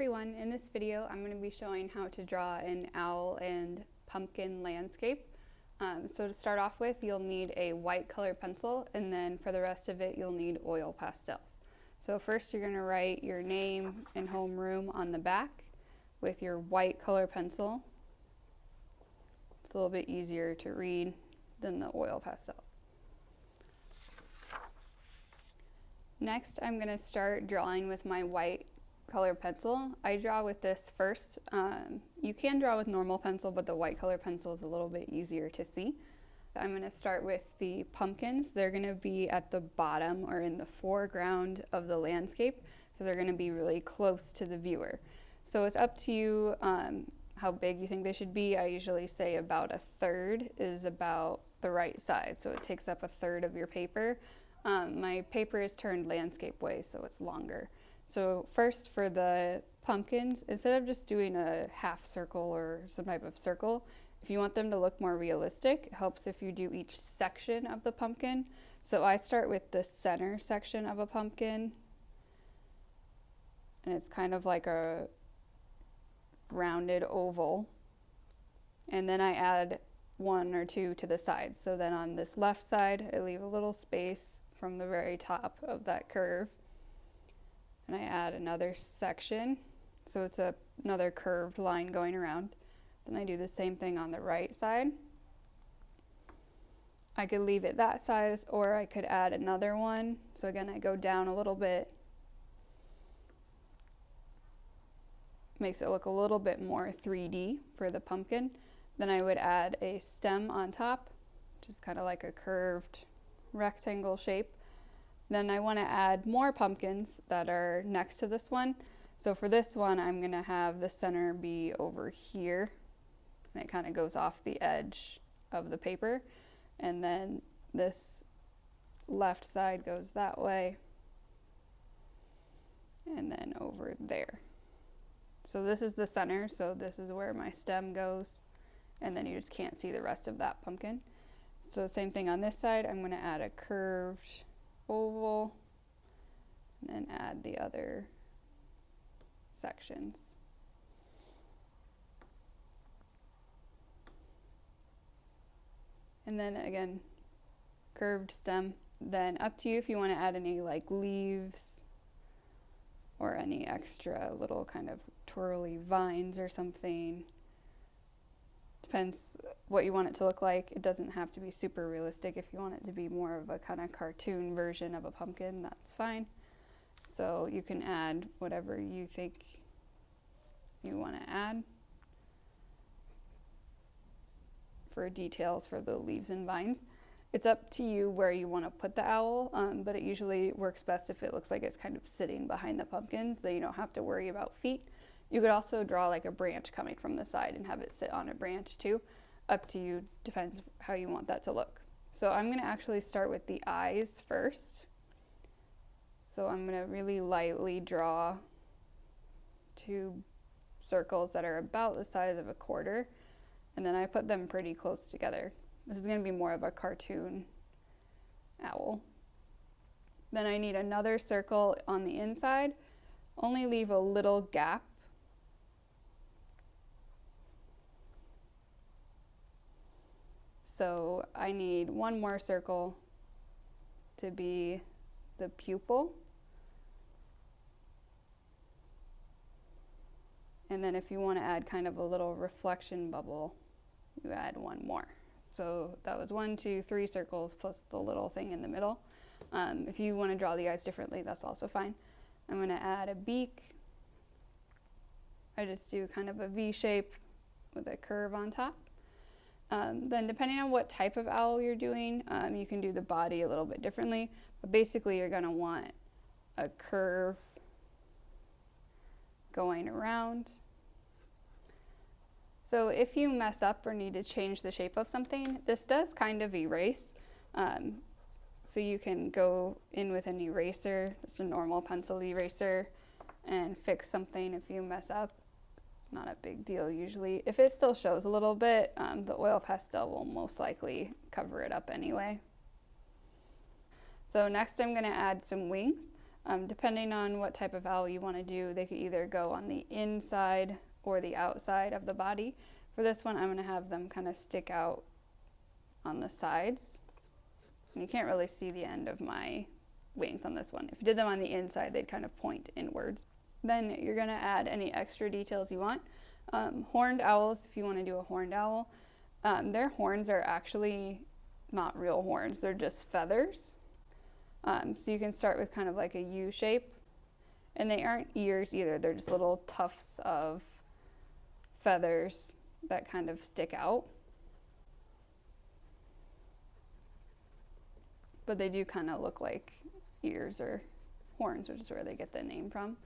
everyone, in this video I'm going to be showing how to draw an owl and pumpkin landscape. So to start off with, you'll need a white color pencil, and then for the rest of it you'll need oil pastels. So first you're going to write your name and homeroom on the back with your white color pencil. It's a little bit easier to read than the oil pastels. Next I'm going to start drawing with my white color pencil. I draw with this first. You can draw with normal pencil, but the white color pencil is a little bit easier to see. I'm going to start with the pumpkins. They're going to be at the bottom or in the foreground of the landscape, so they're going to be really close to the viewer. So it's up to you how big you think they should be. I usually say about a third is about the right size, so it takes up a third of your paper. My paper is turned landscape way, so it's longer. So first, for the pumpkins, instead of just doing a half circle or some type of circle, if you want them to look more realistic, it helps if you do each section of the pumpkin. So I start with the center section of a pumpkin, and it's kind of like a rounded oval. And then I add one or two to the sides. So then on this left side, I leave a little space from the very top of that curve. And I add another section, so it's another curved line going around. Then I do the same thing on the right side. I could leave it that size, or I could add another one. So again, I go down a little bit. Makes it look a little bit more 3D for the pumpkin. Then I would add a stem on top, which is kind of like a curved rectangle shape. Then I want to add more pumpkins that are next to this one. So for this one, I'm going to have the center be over here, and it kind of goes off the edge of the paper. And then this left side goes that way, and then over there. So this is the center, so this is where my stem goes, and then you just can't see the rest of that pumpkin. So same thing on this side, I'm going to add a curved oval, and then add the other sections. And then again, curved stem. Then up to you if you want to add any like leaves or any extra little kind of twirly vines or something. Depends what you want it to look like. It doesn't have to be super realistic. If you want it to be more of a kind of cartoon version of a pumpkin, that's fine. So you can add whatever you think you want to add for details for the leaves and vines. It's up to you where you want to put the owl, but it usually works best if it looks like it's kind of sitting behind the pumpkins, then you don't have to worry about feet. You could also draw like a branch coming from the side and have it sit on a branch too. Up to you, depends how you want that to look. So I'm going to actually start with the eyes first. So I'm going to really lightly draw two circles that are about the size of a quarter, and then I put them pretty close together. This is going to be more of a cartoon owl. Then I need another circle on the inside. Only leave a little gap. So I need one more circle to be the pupil. And then if you want to add kind of a little reflection bubble, you add one more. So that was 1, 2, 3 circles plus the little thing in the middle. If you want to draw the eyes differently, that's also fine. I'm going to add a beak. I just do kind of a V shape with a curve on top. Then depending on what type of owl you're doing, you can do the body a little bit differently, but basically you're going to want a curve going around. So if you mess up or need to change the shape of something, this does kind of erase. So you can go in with an eraser, just a normal pencil eraser, and fix something if you mess up. Not a big deal usually. If it still shows a little bit, the oil pastel will most likely cover it up anyway. So next I'm going to add some wings. Depending on what type of owl you want to do, they could either go on the inside or the outside of the body. For this one, I'm going to have them kind of stick out on the sides. And you can't really see the end of my wings on this one. If you did them on the inside, they'd kind of point inwards. Then you're going to add any extra details you want. Horned owls, if you want to do a horned owl, their horns are actually not real horns, they're just feathers. So you can start with kind of like a U shape, and they aren't ears either, they're just little tufts of feathers that kind of stick out. But they do kind of look like ears or horns, which is where they get the name from.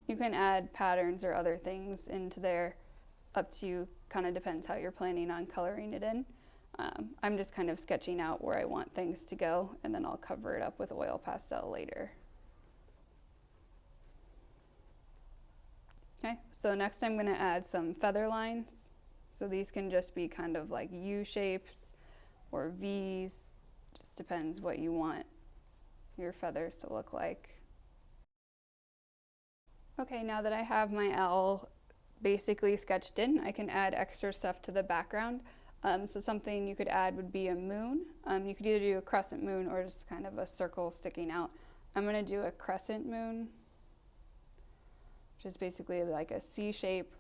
You can add patterns or other things into there, up to you, kind of depends how you're planning on coloring it in. I'm just kind of sketching out where I want things to go, and then I'll cover it up with oil pastel later. Okay, so next I'm going to add some feather lines. So these can just be kind of like U shapes or V's, just depends what you want your feathers to look like. Okay, now that I have my owl basically sketched in, I can add extra stuff to the background. So something you could add would be a moon. You could either do a crescent moon or just kind of a circle sticking out. I'm going to do a crescent moon, which is basically like a C shape,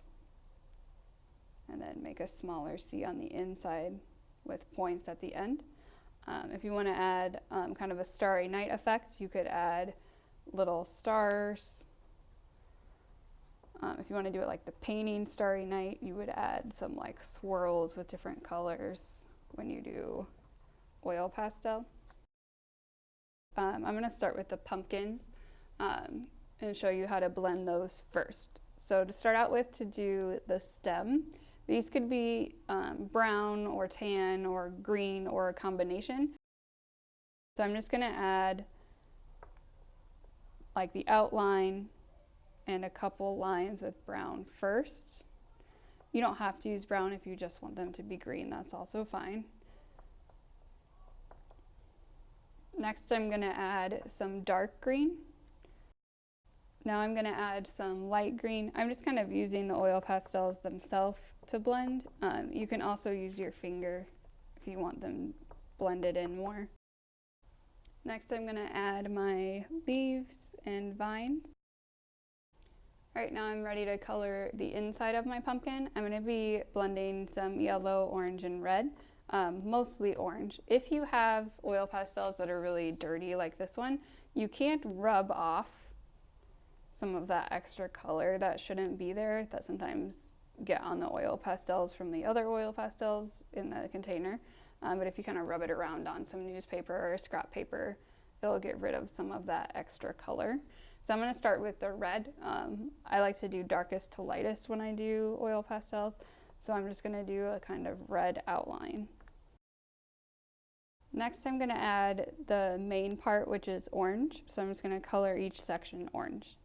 and then make a smaller C on the inside with points at the end. If you want to add kind of a starry night effect, you could add little stars. If you want to do it like the painting Starry Night, you would add some like swirls with different colors when you do oil pastel. I'm going to start with the pumpkins and show you how to blend those first. So to start out with, to do the stem, these could be brown or tan or green or a combination. So I'm just going to add like the outline and a couple lines with brown first. You don't have to use brown if you just want them to be green, that's also fine. Next I'm going to add some dark green. Now I'm going to add some light green. I'm just kind of using the oil pastels themselves to blend. You can also use your finger if you want them blended in more. Next I'm going to add my leaves and vines. Alright, now I'm ready to color the inside of my pumpkin. I'm going to be blending some yellow, orange, and red, mostly orange. If you have oil pastels that are really dirty like this one, you can't rub off some of that extra color that shouldn't be there, that sometimes get on the oil pastels from the other oil pastels in the container. But if you kind of rub it around on some newspaper or scrap paper, it'll get rid of some of that extra color. So I'm going to start with the red. I like to do darkest to lightest when I do oil pastels, so I'm just going to do a kind of red outline. Next I'm going to add the main part, which is orange, so I'm just going to color each section orange.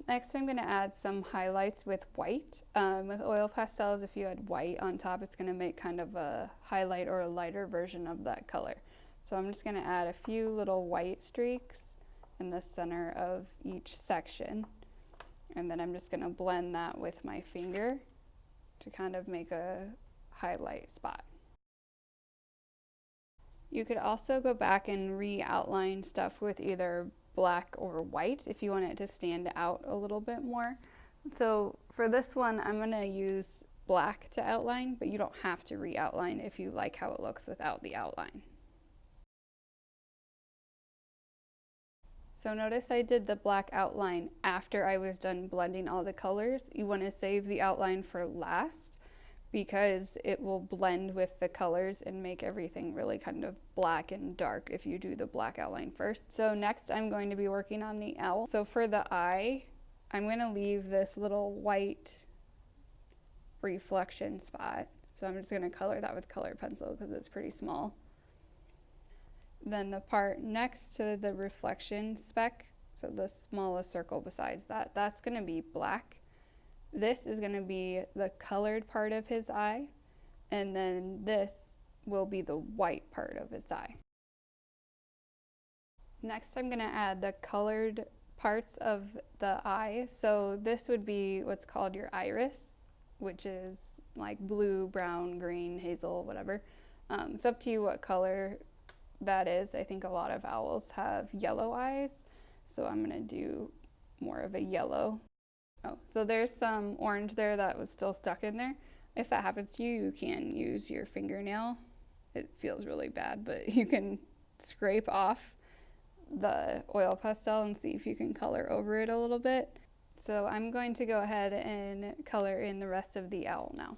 Next I'm going to add some highlights with white. With oil pastels, if you add white on top, it's going to make kind of a highlight or a lighter version of that color. So I'm just going to add a few little white streaks in the center of each section. And then I'm just going to blend that with my finger to kind of make a highlight spot. You could also go back and re-outline stuff with either black or white if you want it to stand out a little bit more. So for this one, I'm going to use black to outline, but you don't have to re-outline if you like how it looks without the outline. So notice I did the black outline after I was done blending all the colors. You want to save the outline for last because it will blend with the colors and make everything really kind of black and dark if you do the black outline first. So next I'm going to be working on the owl. So for the eye, I'm going to leave this little white reflection spot. So I'm just going to color that with colored pencil because it's pretty small. Then the part next to the reflection speck, so the smallest circle besides that, that's going to be black. This is going to be the colored part of his eye. and then this will be the white part of its eye. Next, I'm going to add the colored parts of the eye. So this would be what's called your iris, which is like blue, brown, green, hazel, whatever. It's up to you what color that is. I think a lot of owls have yellow eyes, so I'm going to do more of a yellow. Oh, so there's some orange there that was still stuck in there. If that happens to you, you can use your fingernail. It feels really bad, but you can scrape off the oil pastel and see if you can color over it a little bit. So I'm going to go ahead and color in the rest of the owl now.